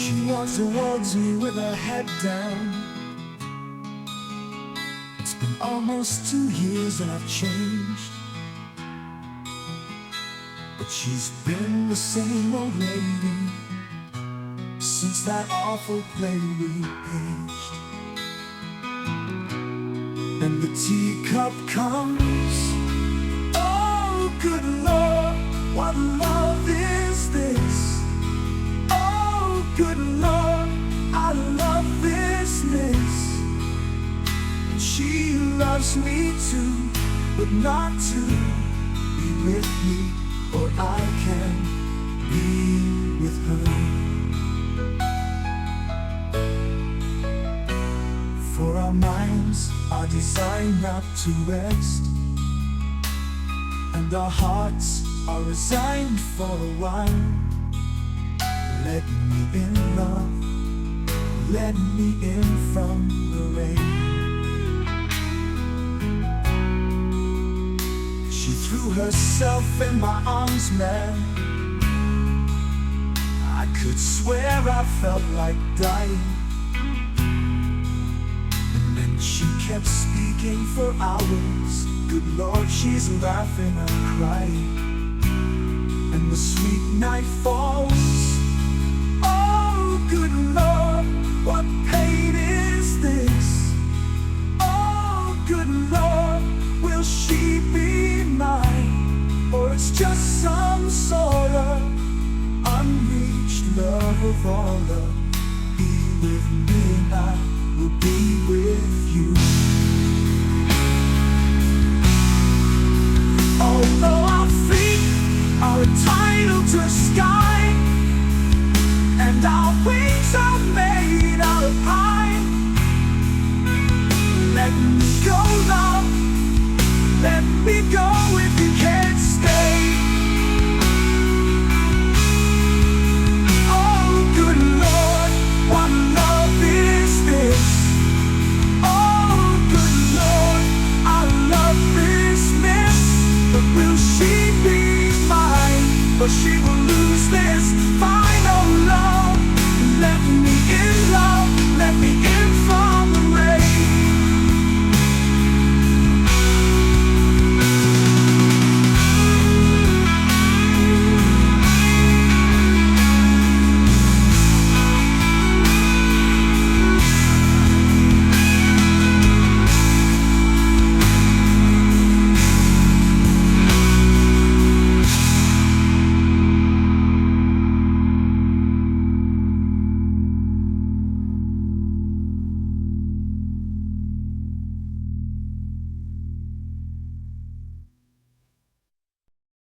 She walks towards me with her head down. It's been almost 2 years and I've changed, but she's been the same old lady since that awful play we paged. And the teacup comes. Oh, good Lord, what love is this? Oh, good Lord, I love this miss. And she loves me too, but not to be with me, or I can be with her. For our minds are designed not to rest, and our hearts are resigned for a while. Let me in, love, let me in from the rain. She threw herself in my arms, man. I could swear I felt like dying. She kept speaking for hours. Good Lord, she's laughing and crying. And the sweet night falls. Oh, good Lord, what pain is this? Oh, good Lord, will she be mine? Or it's just some sort of unreached love of all love. Be with me and I will be with you. Although our feet are entitled to the sky, and our wings are made out of pine, let me go, love, let me go if you can't stay. Oh, good Lord, what love is this? But will she be mine, or she will lose this fight?